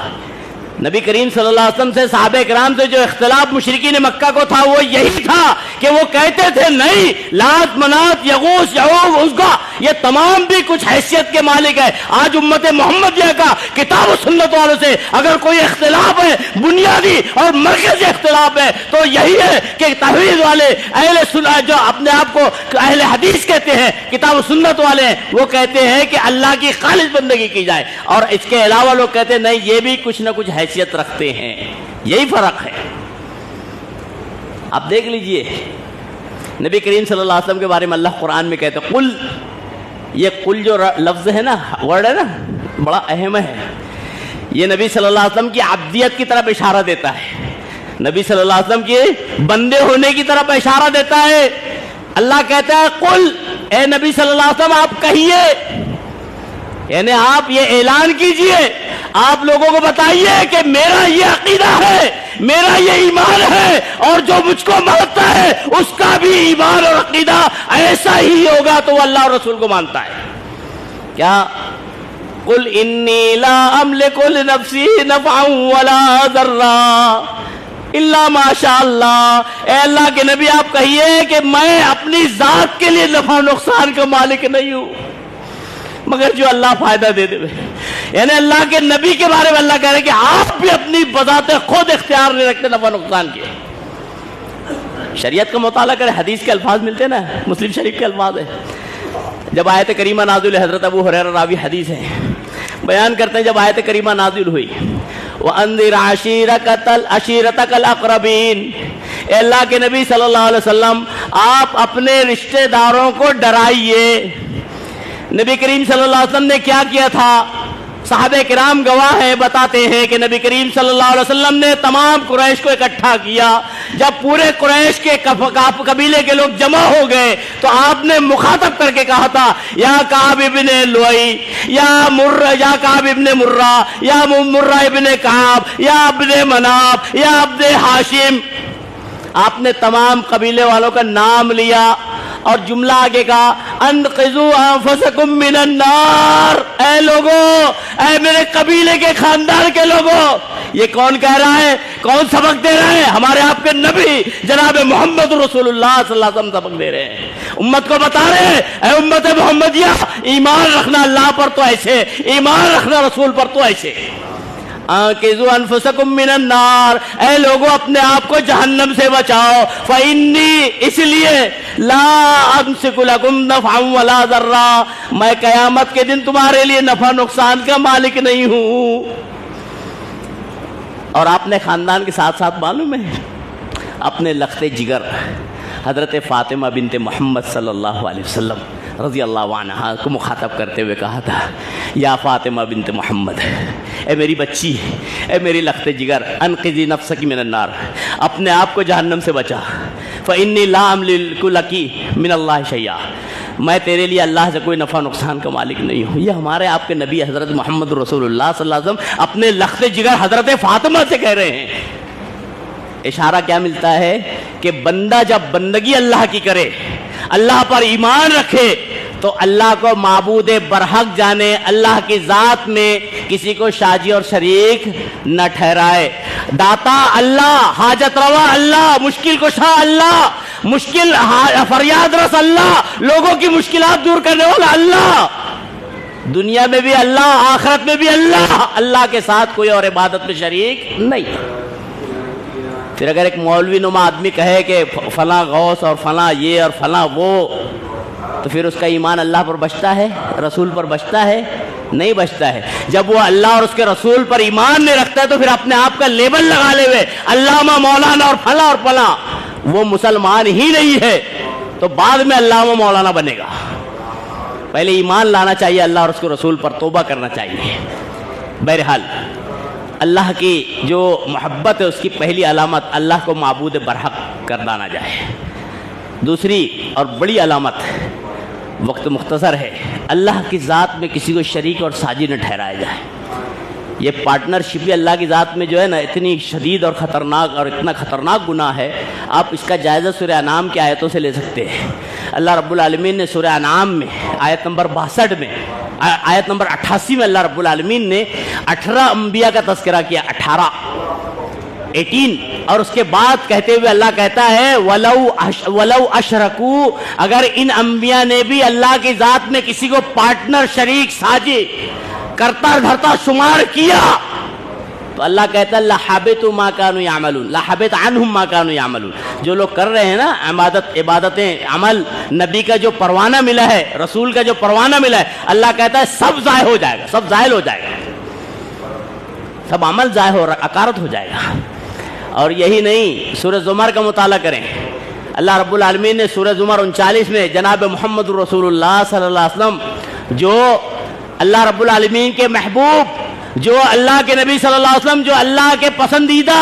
نبی کریم صلی اللہ علیہ وسلم سے، صحابہ کرام سے جو اختلاف مشرکین مکہ کو تھا وہ یہی تھا کہ وہ کہتے تھے نہیں، لات، منات، یغوث، یعوق، عزا، یہ تمام بھی کچھ حیثیت کے مالک ہے۔ آج امت محمدیہ کا کتاب و سنت والوں سے اگر کوئی اختلاف ہے، بنیادی اور مرکزی اختلاف ہے، تو یہی ہے کہ توحید والے اہل سنت جو اپنے آپ کو اہل حدیث کہتے ہیں، کتاب و سنت والے ہیں، وہ کہتے ہیں کہ اللہ کی خالص بندگی کی جائے، اور اس کے علاوہ لوگ کہتے ہیں نہیں، یہ بھی کچھ نہ کچھ حیثیت رکھتے ہیں۔ یہی فرق ہے۔ آپ دیکھ لیجئے نبی کریم صلی اللہ علیہ وسلم کے بارے میں اللہ قرآن میں کہتے ہیں قل، یہ قل جو لفظ ہے نا، ورڈ ہے نا، بڑا اہم ہے۔ یہ نبی صلی اللہ علیہ وسلم کی عبدیت کی طرف اشارہ دیتا ہے، نبی صلی اللہ علیہ وسلم کے بندے ہونے کی طرف اشارہ دیتا ہے۔ اللہ کہتا ہے قل، اے نبی صلی اللہ علیہ وسلم آپ کہیے، یعنی آپ یہ اعلان کیجئے، آپ لوگوں کو بتائیے کہ میرا یہ عقیدہ ہے، میرا یہ ایمان ہے، اور جو مجھ کو مانتا ہے اس کا بھی ایمان اور عقیدہ ایسا ہی ہوگا، تو وہ اللہ اور رسول کو مانتا ہے۔ کیا؟ قل انی لا املک لنفسی نفعا ولا ضرا الا ما شاء اللہ، اے اللہ کے نبی آپ کہیے کہ میں اپنی ذات کے لیے نفع نقصان کا مالک نہیں ہوں، مگر جو اللہ فائدہ دے دے۔ یعنی اللہ کے نبی کے بارے میں اللہ کہہ رہے ہیں کہ آپ بھی اپنی بذات خود اختیار نہیں رکھتے نفع نقصان کے۔ شریعت کا مطالعہ کرے، حدیث کے الفاظ ملتے نا، مسلم شریف کے الفاظ ہیں۔ جب آیت کریمہ نازل، حضرت ابو ہریرہ راوی حدیث ہے، بیان کرتے ہیں جب آیت کریمہ نازل ہوئی وَأَنذِرْ عَشِيرَتَكَ الْأَقْرَبِينَ، اے اللہ کے نبی صلی اللہ علیہ وسلم آپ اپنے رشتہ داروں کو ڈرائیے۔ نبی کریم صلی اللہ علیہ وسلم نے کیا کیا تھا؟ صحابہ کرام گواہ ہیں، بتاتے ہیں کہ نبی کریم صلی اللہ علیہ وسلم نے تمام قریش کو اکٹھا کیا۔ جب پورے قریش کے قبیلے کے لوگ جمع ہو گئے تو آپ نے مخاطب کر کے کہا تھا یا کعب ابن لؤی، یا کعب ابن مرہ، یا مرہ ابن کعب، یا ابن مناف، یا عبد ہاشم۔ آپ نے تمام قبیلے والوں کا نام لیا، اور جملہ آگے کا انقذوا انفسکم من النار، اے لوگوں، اے میرے قبیلے کے خاندان کے لوگوں. یہ کون کہہ رہا ہے؟ کون سبق دے رہے ہیں؟ ہمارے آپ کے نبی جناب محمد رسول اللہ صلی اللہ علیہ وسلم سبق دے رہے ہیں. امت کو بتا رہے ہیں اے امت محمدیہ، ایمان رکھنا اللہ پر تو ایسے، ایمان رکھنا رسول پر تو ایسے. انقذوا انفسکم من النار، اے لوگوں اپنے آپ کو جہنم سے بچاؤ. فإنی، اس لیے، لا امسک لکم نفعا ولا ضرا، میں قیامت کے دن تمہارے لیے نفع نقصان کا مالک نہیں ہوں. اور آپ نے خاندان کے ساتھ ساتھ معلوم ہے اپنے لخت جگر حضرت فاطمہ بنت محمد صلی اللہ علیہ وسلم رضی اللہ عنہا کو مخاطب کرتے ہوئے کہا تھا، یا فاطمہ بنت محمد، اے میری بچی، اے میری لخت جگر، انقذی نفسک من النار، اپنے آپ کو جہنم سے بچا. فإنی لا املک لکی من اللہ شیئا، میں تیرے لیے اللہ سے کوئی نفع نقصان کا مالک نہیں ہوں. یہ ہمارے آپ کے نبی حضرت محمد رسول اللہ صلی اللہ علیہ وسلم اپنے لخت جگر حضرت فاطمہ سے کہہ رہے ہیں. اشارہ کیا ملتا ہے کہ بندہ جب بندگی اللہ کی کرے، اللہ پر ایمان رکھے، تو اللہ کو معبود برحق جانے، اللہ کی ذات میں کسی کو شاجی اور شریک نہ ٹھہرائے. داتا اللہ، حاجت روا اللہ، مشکل کشا اللہ، مشکل فریاد رس اللہ، لوگوں کی مشکلات دور کرنے والا اللہ، دنیا میں بھی اللہ، آخرت میں بھی اللہ، اللہ کے ساتھ کوئی اور عبادت میں شریک نہیں. پھر اگر ایک مولوی نما آدمی کہے کہ فلاں غوث اور فلاں یہ اور فلاں وہ، تو پھر اس کا ایمان اللہ پر بچتا ہے، رسول پر بچتا ہے؟ نہیں بچتا ہے. جب وہ اللہ اور اس کے رسول پر ایمان نہیں رکھتا ہے تو پھر اپنے آپ کا لیبل لگا لے ہوئے علامہ مولانا اور فلاں، وہ مسلمان ہی نہیں ہے تو بعد میں علامہ مولانا بنے گا. پہلے ایمان لانا چاہیے اللہ اور اس کے رسول پر، توبہ کرنا چاہیے. بہرحال اللہ کی جو محبت ہے اس کی پہلی علامت اللہ کو معبود برحق کردانا جائے. دوسری اور بڑی علامت، وقت مختصر ہے، اللہ کی ذات میں کسی کو شریک اور ساجی نہ ٹھہرایا جائے. یہ پارٹنرشپ بھی اللہ کی ذات میں جو ہے نا اتنی شدید اور خطرناک اور اتنا خطرناک گناہ ہے. آپ اس کا جائزہ سورہ انعام کی آیتوں سے لے سکتے ہیں. اللہ رب العالمین نے سورہ انعام میں آیت نمبر 62 میں، آیت نمبر 88 میں اللہ رب العالمین نے 18 انبیاء کا تذکرہ کیا، 18، اور اس کے بعد کہتے ہوئے اللہ کہتا ہے وَلَوْ أَشْرَكُوا، اگر ان انبیاء نے بھی اللہ کی ذات میں کسی کو پارٹنر، شریک، ساجی کرتا دھرتا شمار کیا تو اللہ کہتا ہے لَحَبِطُ مَا كَانُوا يَعْمَلُونَ، لَحَبِطَ عَنْهُمْ مَا كَانُوا يَعْمَلُونَ. جو لوگ کر رہے ہیں نا عبادتیں، عمل، نبی کا جو پروانہ ملا ہے، رسول کا جو پروانہ ملا ہے، اللہ کہتا ہے سب ضائع ہو جائے گا، سب زائل ہو جائے گا، سب عمل ضائع ہو رہا، اکارت ہو جائے گا. اور یہی نہیں، سورہ زمر کا مطالعہ کریں. اللہ رب العالمین نے سورہ زمر 39 میں جناب محمد رسول اللہ صلی اللہ علیہ وسلم، جو اللہ رب العالمین کے محبوب، جو اللہ کے نبی صلی اللہ علیہ وسلم، جو اللہ کے پسندیدہ،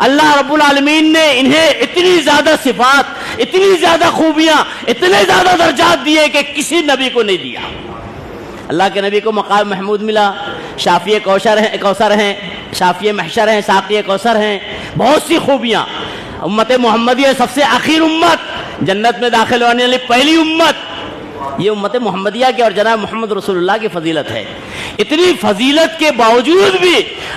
اللہ رب العالمین نے انہیں اتنی زیادہ صفات، اتنی زیادہ خوبیاں، اتنے زیادہ درجات دیے کہ کسی نبی کو نہیں دیا. اللہ کے نبی کو مقام محمود ملا، شافی کوثر ہیں، شافی محشر ہیں، ساقی کوثر ہیں، بہت سی خوبیاں. امت محمدیہ سب سے آخر امت، جنت میں داخل ہونے والی پہلی امت، یہ امت محمدیہ کی اور جناب محمد رسول اللہ کی فضیلت ہے. اتنی فضیلت کے باوجود بھی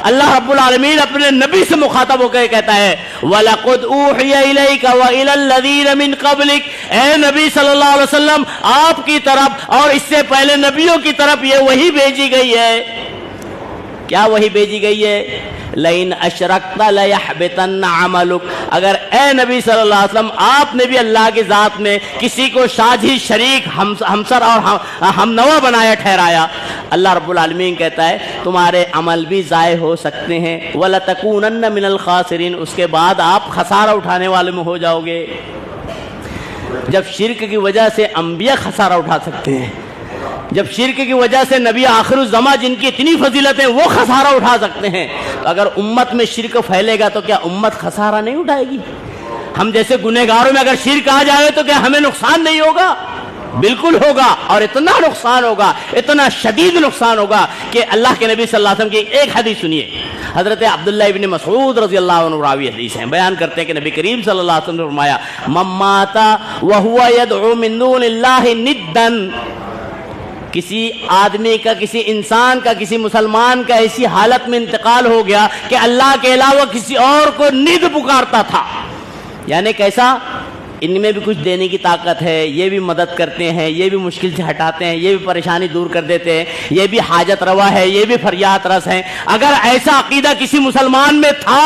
اللہ رب العالمین اپنے نبی سے مخاطب ہو کے کہتا ہے وَلَقَدْ أُوحِيَ إِلَيْكَ وَإِلَى الَّذِينَ مِن قَبْلِكَ، اے نبی صلی اللہ علیہ وسلم، آپ کی طرف اور اس سے پہلے نبیوں کی طرف یہ وحی بھیجی گئی ہے. کیا وحی بھیجی گئی ہے؟ لَإِنْ أَشْرَكْتَ لَيَحْبِطَنَّ عَمَلُكَ، اگر اے نبی صلی اللہ علیہ وسلم آپ نے بھی اللہ کی ذات میں کسی کو شاجی، شریک، ہمسر اور ہم نوا بنایا، ٹھہرایا، اللہ رب العالمین کہتا ہے تمہارے عمل بھی ضائع ہو سکتے ہیں. وَلَتَكُونَنَّ مِنَ الْخَاسِرِينَ، اس کے بعد آپ خسارہ اٹھانے والے میں ہو جاؤ گے. جب شرک کی وجہ سے انبیاء خسارہ اٹھا سکتے ہیں، جب شرک کی وجہ سے نبی آخر الزماں جن کی اتنی فضیلتیں وہ خسارہ اٹھا سکتے ہیں، تو اگر امت میں شرک پھیلے گا تو کیا امت خسارہ نہیں اٹھائے گی؟ ہم جیسے گنہگاروں میں اگر شرک آ جائے تو کیا ہمیں نقصان نہیں ہوگا؟ بالکل ہوگا، اور اتنا نقصان ہوگا، اتنا شدید نقصان ہوگا کہ اللہ کے نبی صلی اللہ علیہ وسلم کی ایک حدیث سنیے. حضرت عبداللہ ابن مسعود رضی اللہ عنہ راوی حدیث ہیں، بیان کرتے ہیں کہ نبی کریم صلی اللہ علیہ وسلم نے فرمایا من مات وهو يدعو من دون اللہ ندا، کسی آدمی کا، کسی انسان کا، کسی مسلمان کا ایسی حالت میں انتقال ہو گیا کہ اللہ کے علاوہ کسی اور کو ند پکارتا تھا، یعنی کیسا؟ ان میں بھی کچھ دینے کی طاقت ہے، یہ بھی مدد کرتے ہیں، یہ بھی مشکل سے ہٹاتے ہیں، یہ بھی پریشانی دور کر دیتے ہیں، یہ بھی حاجت روا ہے، یہ بھی فریاد رس ہیں۔ اگر ایسا عقیدہ کسی مسلمان میں تھا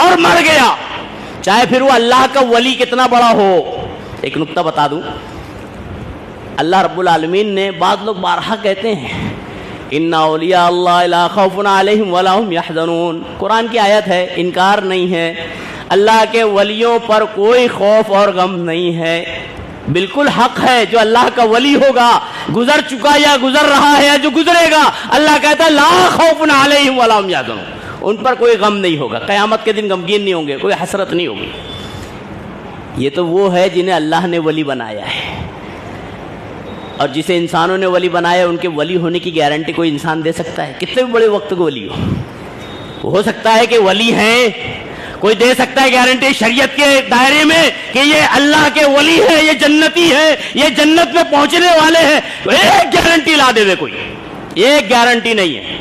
اور مر گیا، چاہے پھر وہ اللہ کا ولی کتنا بڑا ہو۔ ایک نکتہ بتا دوں، اللہ رب العالمین نے، بعض لوگ بارہا کہتے ہیں ان اولیاء اللہ لا خوف علیہم ولا هم يحزنون، قرآن کی آیت ہے، انکار نہیں ہے، اللہ کے ولیوں پر کوئی خوف اور غم نہیں ہے۔ بالکل حق ہے، جو اللہ کا ولی ہوگا، گزر چکا یا گزر رہا ہے یا جو گزرے گا، اللہ کہتا ہے لا خوف علیہم ولا هم يحزنون، ان پر کوئی غم نہیں ہوگا، قیامت کے دن غمگین نہیں ہوں گے، کوئی حسرت نہیں ہوگی۔ یہ تو وہ ہے جنہیں اللہ نے ولی بنایا ہے، اور جسے انسانوں نے ولی بنایا ان کے ولی ہونے کی گارنٹی کوئی انسان دے سکتا ہے؟ کتنے بھی بڑے وقت کو ولی ہو سکتا ہے کہ ولی ہیں، کوئی دے سکتا ہے گارنٹی شریعت کے دائرے میں کہ یہ اللہ کے ولی ہے، یہ جنتی ہے، یہ جنت میں پہنچنے والے ہیں؟ ایک گارنٹی لا دے کوئی، ایک گارنٹی نہیں ہے۔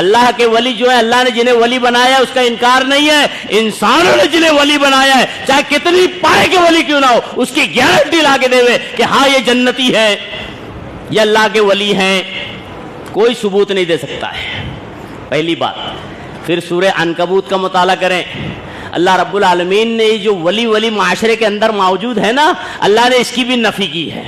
اللہ کے ولی جو ہے، اللہ نے جنہیں ولی بنایا اس کا انکار نہیں ہے، انسانوں نے جنہیں ولی بنایا ہے، چاہے کتنی پائے کے ولی کیوں نہ ہو، اس کی گارنٹی لا کے دے کہ ہاں یہ جنتی ہے، یہ اللہ کے ولی ہیں، کوئی ثبوت نہیں دے سکتا ہے، پہلی بات۔ پھر سورہ عنکبوت کا مطالعہ کریں، اللہ رب العالمین نے جو ولی معاشرے کے اندر موجود ہے نا، اللہ نے اس کی بھی نفی کی ہے۔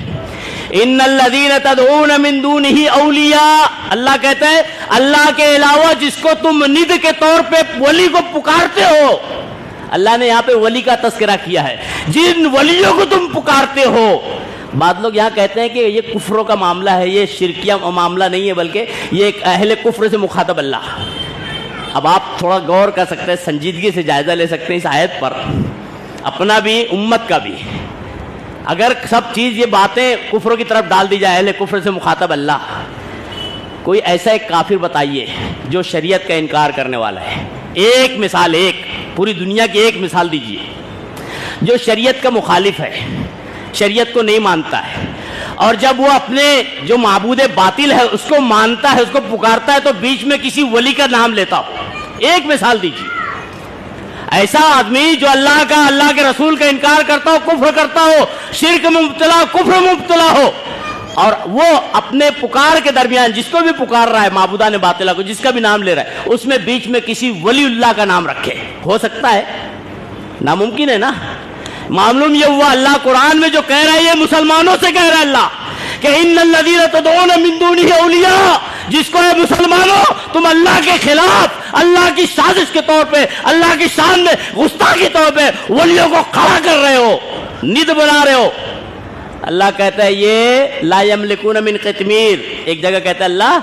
ان الذین تدعون من دونہ اولیاء، اللہ کہتا ہے اللہ کے علاوہ جس کو تم ند کے طور پہ ولی کو پکارتے ہو، اللہ نے یہاں پہ ولی کا تذکرہ کیا ہے، جن ولیوں کو تم پکارتے ہو۔ بعض لوگ یہاں کہتے ہیں کہ یہ کفروں کا معاملہ ہے، یہ شرکیہ معاملہ نہیں ہے، بلکہ یہ ایک اہل کفر سے مخاطب اللہ۔ اب آپ تھوڑا غور کر سکتے ہیں، سنجیدگی سے جائزہ لے سکتے ہیں اس آیت پر، اپنا بھی امت کا بھی۔ اگر سب چیز یہ باتیں کفروں کی طرف ڈال دی جائے، اہل کفر سے مخاطب اللہ، کوئی ایسا ایک کافر بتائیے جو شریعت کا انکار کرنے والا ہے، ایک مثال، ایک پوری دنیا کی ایک مثال دیجیے جو شریعت کا مخالف ہے، شریعت کو نہیں مانتا ہے، اور جب وہ اپنے جو معبود باطل ہے اس کو مانتا ہے، اس کو پکارتا ہے، تو بیچ میں کسی ولی کا نام لیتا ہو۔ ایک مثال دیجیے، ایسا آدمی جو اللہ کا، اللہ کے رسول کا انکار کرتا ہو، کفر کرتا ہو، شرک میں مبتلا، کفر میں مبتلا ہو، اور وہ اپنے پکار کے درمیان جس کو بھی پکار رہا ہے، معبودان باطلہ کو جس کا بھی نام لے رہا ہے، اس میں بیچ میں کسی ولی اللہ کا نام رکھے، ہو سکتا ہے؟ ناممکن ہے نا۔ معلوم یہ ہوا اللہ قرآن میں جو کہہ رہا ہے یہ مسلمانوں سے کہہ رہا ہے اللہ کہ ان الذین تدعون من دونہ اولیاء، جس کو ہے مسلمانوں تم اللہ کے خلاف، اللہ کی سازش کے طور پہ، اللہ کی شان میں گستاخی کے طور پہ ولیوں کو کھڑا کر رہے ہو، ند بنا رہے ہو۔ اللہ کہتا ہے یہ لا یملکون من قطمیر، ایک جگہ کہتا ہے اللہ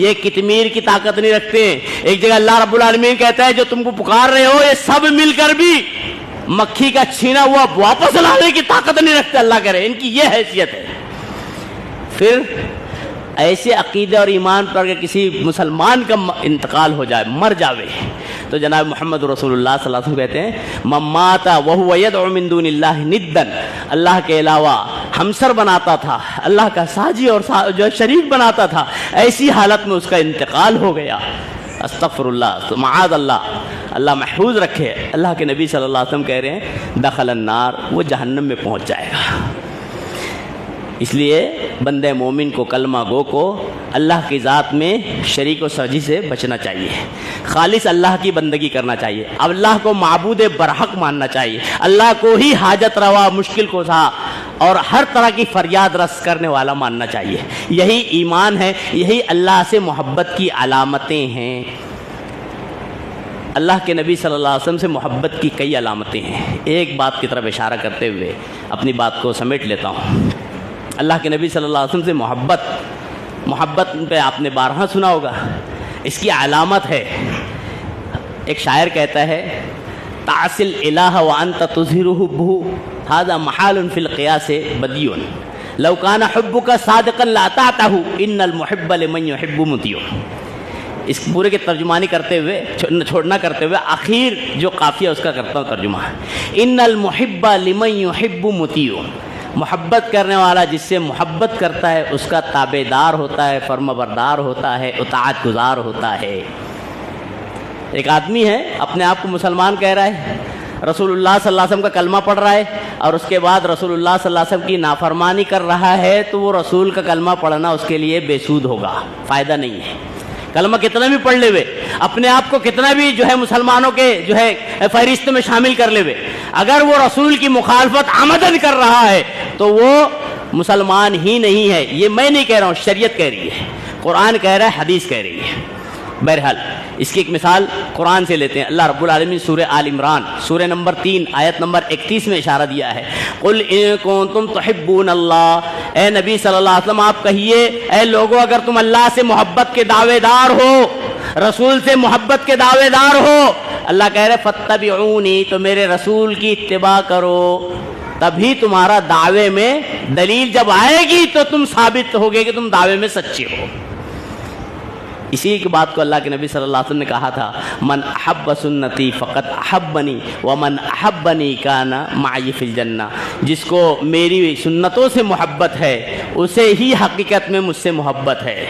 یہ قطمیر کی طاقت نہیں رکھتے، ایک جگہ اللہ رب العالمین کہتا ہے جو تم کو پکار رہے ہو یہ سب مل کر بھی مکھی کا چھینا ہوا واپس لانے کی طاقت نہیں رکھتے۔ اللہ کہہ رہے ان کی یہ حیثیت ہے۔ پھر ایسے عقیدے اور ایمان پر اگر کسی مسلمان کا انتقال ہو جائے، مر جاوے، تو جناب محمد رسول اللہ صلی اللہ علیہ وسلم کہتے ہیں من مات وهو يدعو من دون اللہ ندا، اللہ کے علاوہ ہمسر بناتا تھا، اللہ کا ساجی اور جو شریک بناتا تھا، ایسی حالت میں اس کا انتقال ہو گیا، استغفر اللہ، معاذ اللہ، اللہ محفوظ رکھے، اللہ کے نبی صلی اللہ علیہ وسلم کہہ رہے ہیں دخل النار، وہ جہنم میں پہنچ جائے گا۔ اس لیے بندے مومن کو، کلمہ گو کو اللہ کی ذات میں شریک و سرجی سے بچنا چاہیے، خالص اللہ کی بندگی کرنا چاہیے، اللہ کو معبود برحق ماننا چاہیے، اللہ کو ہی حاجت روا، مشکل کشا اور ہر طرح کی فریاد رس کرنے والا ماننا چاہیے۔ یہی ایمان ہے، یہی اللہ سے محبت کی علامتیں ہیں۔ اللہ کے نبی صلی اللہ علیہ وسلم سے محبت کی کئی علامتیں ہیں۔ ایک بات کی طرف اشارہ کرتے ہوئے اپنی بات کو سمیٹ لیتا ہوں۔ اللہ کے نبی صلی اللہ علیہ وسلم سے محبت پہ آپ نے بارہا سنا ہوگا، اس کی علامت ہے، ایک شاعر کہتا ہے تعصل الہ وانت تظہر حبہ ھذا محال فی القیاس بدیع لو کان حبک صادقا لاطعتہ ان المحب لمن یحب مطیع۔ اس پورے کی ترجمانی کرتے ہوئے چھوڑنا کرتے ہوئے آخر جو قافیہ اس کا کرتا ہوں ترجمہ. ان المحب لمن یحب مطیع، محبت کرنے والا جس سے محبت کرتا ہے اس کا تابع دار ہوتا ہے، فرما بردار ہوتا ہے، اطاعت گزار ہوتا ہے. ایک آدمی ہے اپنے آپ کو مسلمان کہہ رہا ہے، رسول اللہ صلی اللہ علیہ وسلم کا کلمہ پڑھ رہا ہے اور اس کے بعد رسول اللہ صلی اللہ علیہ وسلم کی نافرمانی کر رہا ہے، تو وہ رسول کا کلمہ پڑھنا اس کے لیے بے سود ہوگا، فائدہ نہیں ہے. کلمہ کتنا بھی پڑھ لے وے، اپنے آپ کو کتنا بھی مسلمانوں کے فہرست میں شامل کر لے وے، اگر وہ رسول کی مخالفت عمدن کر رہا ہے تو وہ مسلمان ہی نہیں ہے. یہ میں نہیں کہہ رہا ہوں، شریعت کہہ رہی ہے، قرآن کہہ رہا ہے، حدیث کہہ رہی ہے. بہرحال اس کی ایک مثال قرآن سے لیتے ہیں. اللہ رب العالمین سورہ آل عمران سورہ نمبر 3 آیت نمبر 31 میں اشارہ دیا ہے. قل ان کنتم تحبون اللہ، اے نبی صلی اللہ علیہ وسلم آپ کہیے اے لوگو اگر تم اللہ سے محبت کے دعوے دار ہو، رسول سے محبت کے دعوے دار ہو، اللہ کہہ رہے فتبعونی، تو میرے رسول کی اتباع کرو، تبھی تمہارا دعوے میں دلیل جب آئے گی تو تم ثابت ہوگے کہ تم دعوے میں سچے ہو. اسی کی بات کو اللہ کے نبی صلی اللہ علیہ وسلم نے کہا تھا، من احب سنتی فقط احبنی ومن احبنی کان معی فی الجنہ، جس کو میری سنتوں سے محبت ہے اسے ہی حقیقت میں مجھ سے محبت ہے.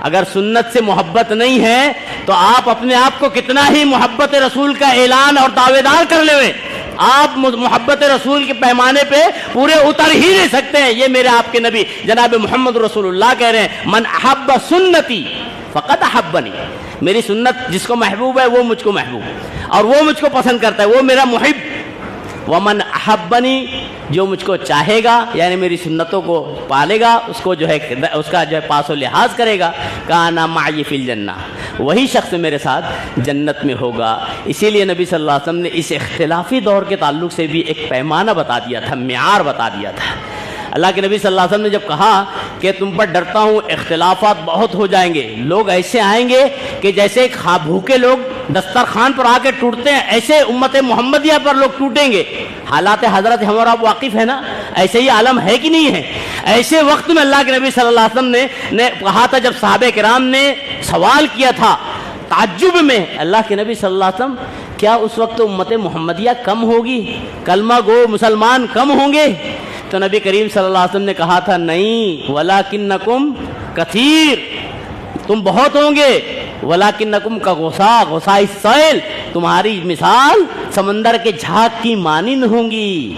اگر سنت سے محبت نہیں ہے تو آپ اپنے آپ کو کتنا ہی محبت رسول کا اعلان اور دعوے دار کر لے، آپ محبت رسول کے پیمانے پہ پورے اتر ہی نہیں سکتے ہیں. یہ میرے آپ کے نبی جناب محمد رسول اللہ کہہ رہے ہیں، من احب سنتی فقط احبنی، میری سنت جس کو محبوب ہے وہ مجھ کو محبوب اور وہ مجھ کو پسند کرتا ہے، وہ میرا محب. ومن احبنی، جو مجھ کو چاہے گا یعنی میری سنتوں کو پالے گا، اس کو اس کا پاس و لحاظ کرے گا، کانا معی فی الجنہ، وہی شخص میرے ساتھ جنت میں ہوگا. اسی لیے نبی صلی اللہ علیہ وسلم نے اس اختلافی دور کے تعلق سے بھی ایک پیمانہ بتا دیا تھا، معیار بتا دیا تھا. اللہ کے نبی صلی اللہ علیہ وسلم نے جب کہا کہ تم پر ڈرتا ہوں اختلافات بہت ہو جائیں گے، لوگ ایسے آئیں گے کہ جیسے بھوکے لوگ دسترخوان پر آ کے ٹوٹتے ہیں، ایسے امت محمدیہ پر لوگ ٹوٹیں گے. حالات حضرت ہم اور آپ واقف ہے نا، ایسے ہی عالم ہے کہ نہیں ہے. ایسے وقت میں اللہ کے نبی صلی اللہ علیہ وسلم نے کہا تھا، جب صحابہ کرام نے سوال کیا تھا تعجب میں، اللہ کے نبی صلی اللہ علیہ وسلم کیا اس وقت امت محمدیہ کم ہوگی، کلمہ گو مسلمان کم ہوں گے؟ تو نبی کریم صلی اللہ علیہ وسلم نے کہا تھا نہیں، وَلَكِنَّكُمْ كَثِيرٌ، تم بہت ہوں گے. وَلَكِنَّكُمْ كَغُصَاءِ السَّيْلِ، تمہاری مثال سمندر کے جھاگ کی مانند ہوں گی.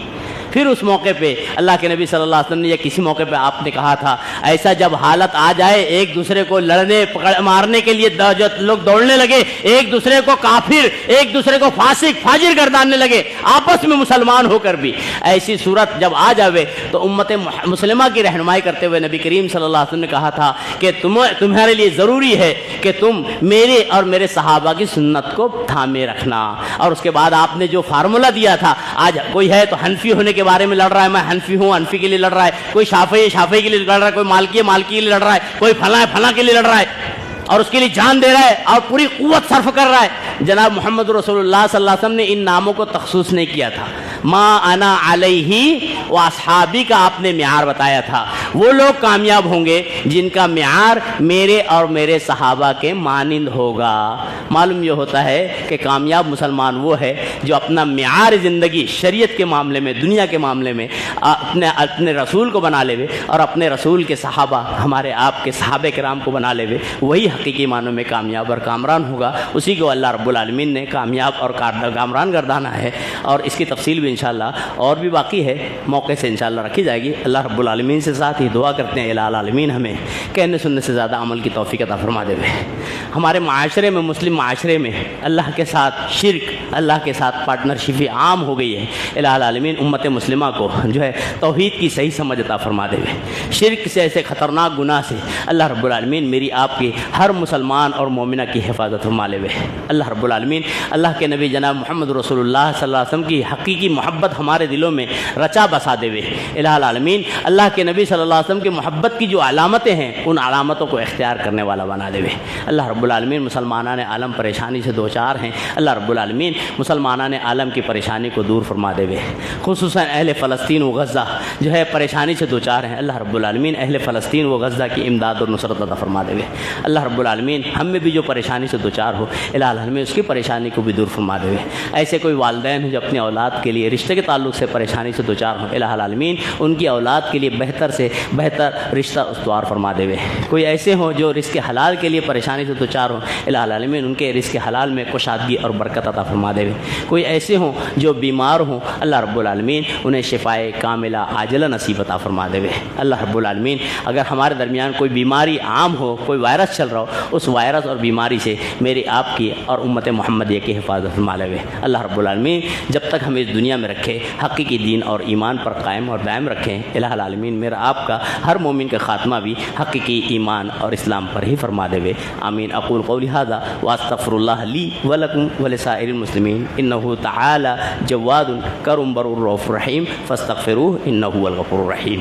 پھر اس موقع پہ اللہ کے نبی صلی اللہ علیہ وسلم نے یا کسی موقع پہ آپ نے کہا تھا، ایسا جب حالت آ جائے ایک دوسرے کو لڑنے مارنے کے لیے جو لوگ دوڑنے لگے، ایک دوسرے کو کافر، ایک دوسرے کو فاسق فاجر گرداننے لگے آپس میں مسلمان ہو کر بھی، ایسی صورت جب آ جاوے تو امت مسلمہ کی رہنمائی کرتے ہوئے نبی کریم صلی اللہ علیہ وسلم نے کہا تھا کہ تمہارے لیے ضروری ہے کہ تم میرے اور میرے صحابہ کی سنت کو تھامے رکھنا. اور اس کے بعد آپ نے جو فارمولہ دیا تھا، آج کوئی ہے تو حنفی ہونے کے بارے میں لڑ رہا ہے، میں حنفی ہوں، حنفی کے لیے لڑ رہا ہے، کوئی شافعی کے لیے لڑ رہا ہے، کوئی مالکی کے لیے لڑ رہا ہے، کوئی فلاں کے لیے لڑ رہا ہے اور اس کے لیے جان دے رہا ہے اور پوری قوت صرف کر رہا ہے. جناب محمد رسول اللہ صلی اللہ علیہ وسلم نے ان ناموں کو تخصیص نہیں کیا تھا. ما انا علیہ و اصحابی کا آپ نے معیار بتایا تھا. وہ لوگ کامیاب ہوں گے جن کا معیار میرے اور میرے صحابہ کے مانند ہوگا. معلوم یہ ہوتا ہے کہ کامیاب مسلمان وہ ہے جو اپنا معیار زندگی شریعت کے معاملے میں، دنیا کے معاملے میں اپنے رسول کو بنا لے اور اپنے رسول کے صحابہ، ہمارے آپ کے صحابہ کرام کو بنا لے، وہی حقیقی معنوں میں کامیاب اور کامران ہوگا. اسی کو اللہ رب العالمین نے کامیاب اور کامران گردانا ہے. اور اس کی تفصیل بھی انشاءاللہ اور بھی باقی ہے، موقع سے انشاءاللہ رکھی جائے گی. اللہ رب العالمین سے ساتھ ہی دعا کرتے ہیں الہ العالمین ہمیں کہنے سننے سے زیادہ عمل کی توفیق عطا فرما دے. ہمارے معاشرے میں، مسلم معاشرے میں اللہ کے ساتھ شرک، اللہ کے ساتھ پارٹنرشپ عام ہو گئی ہے. الہ العالمین امت مسلمہ کو جو ہے توحید کی صحیح سمجھ عطا فرما دے. شرک سے، ایسے خطرناک گناہ سے اللہ رب العالمین میری آپ کی ہر مسلمان اور مومنہ کی حفاظت فرما لے. اللہ رب العالمین اللہ کے نبی جناب محمد رسول اللہ صلی اللہ علیہ وسلم کی حقیقی محبت ہمارے دلوں میں رچا بسا دے. الہ العالمین اللہ کے نبی صلی اللہ علیہ وسلم کی محبت کی جو علامتیں ہیں ان علامتوں کو اختیار کرنے والا بنا دے. اللہ رب رب العالمین مسلمانان عالم پریشانی سے دوچار ہیں، اللہ رب العالمین مسلمانان عالم کی پریشانی کو دور فرما دے وے، خصوصاً اہل فلسطین و غزہ جو ہے پریشانی سے دوچار ہیں، اللہ رب العالمین اہل فلسطین و غزہ کی امداد اور نصرت عطا فرما دے وے، اللہ رب العالمین ہم میں بھی جو پریشانی سے دوچار ہو الہ العالمین اس کی پریشانی کو بھی دور فرما دے وے۔ ایسے کوئی والدین ہیں جو اپنی اولاد کے لیے رشتے کے تعلق سے پریشانی سے دوچار ہوں، الہ العالمین ان کی اولاد کے لیے بہتر سے بہتر رشتہ استوار فرما دے وے۔ کوئی ایسے ہوں جو رزق حلال کے لیے پریشانی سے دوچار ہوں، الہ العالمین ان کے رزق حلال میں کشادگی اور برکت عطا فرما دے وے۔ کوئی ایسے ہوں جو بیمار ہوں، اللہ رب العالمین انہیں شفائے کاملہ عاجلہ نصیب عطا فرما دے وے۔ اللہ رب العالمین اگر ہمارے درمیان کوئی بیماری عام ہو، کوئی وائرس چل رہا ہو، اس وائرس اور بیماری سے میری آپ کی اور امت محمدیہ کی حفاظت فرما لے وے۔ اللہ رب العالمین جب تک ہمیں اس دنیا میں رکھے حقیقی دین اور ایمان پر قائم اور دائم رکھیں، الہ العالمین میرا آپ کا ہر مومن کا خاتمہ بھی حقیقی ایمان اور اسلام پر ہی فرما دے وے۔ آمین۔ اقول قولی ھذا واستغفر اللہ لی ولکم ولسائر المسلمین انہ تعالی جواد کرم بر الرؤوف الرحیم فاستغفروہ انہ هو الغفور الرحیم۔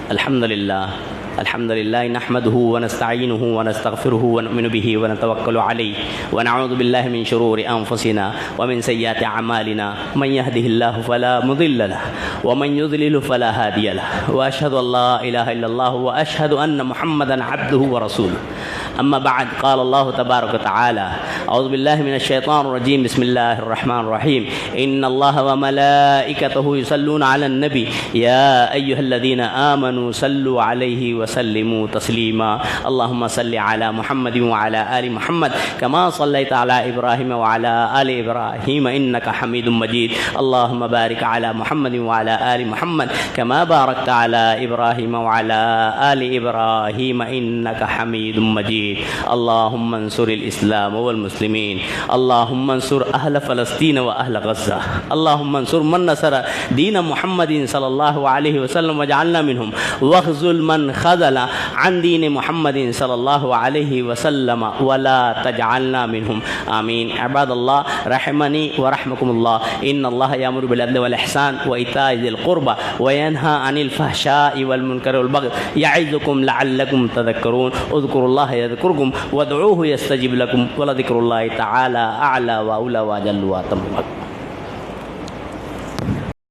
الحمد لله نحمده ونستعينه ونستغفره ونؤمن به ونتوكل عليه ونعوذ بالله من شرور أنفسنا ومن سيئات أعمالنا من يهده الله فلا مضل له ومن يضلل فلا هادي له وأشهد أن لا إله إلا الله وأشهد أن محمدا عبده ورسوله أما بعد قال الله تبارك وتعالى أعوذ بالله من الشيطان الرجيم بسم الله الرحمن الرحيم إن الله وملائكته يصلون على النبي يا أيها الذين آمنوا صلوا عليه وسلموا تسليما اللهم صل على محمد وعلى آل محمد كما صليت على إبراهيم وعلى آل إبراهيم إنك حميد مجيد اللهم بارك على محمد وعلى آل محمد كما باركت على إبراهيم وعلى آل إبراهيم إنك حميد مجيد اللهم انصر الإسلام والمسلمين اللهم انصر أهل فلسطين وأهل غزة اللهم انصر من نصر دين محمد صلى الله عليه وسلم واجعلنا منهم واخذل من خذل عن دين محمد صلى الله عليه وسلم ولا تجعلنا منهم آمين۔ عباد الله رحمني ورحمكم الله إن الله يأمر بالعدل والإحسان وإيتاء ذي القربى وينهى عن الفحشاء والمنكر والبغي يعظكم لعلكم تذكرون اذكروا الله يذكركم وادعوه يستجب لكم ولذكر الله تعالى أعلى وأولى وأجل وأتم۔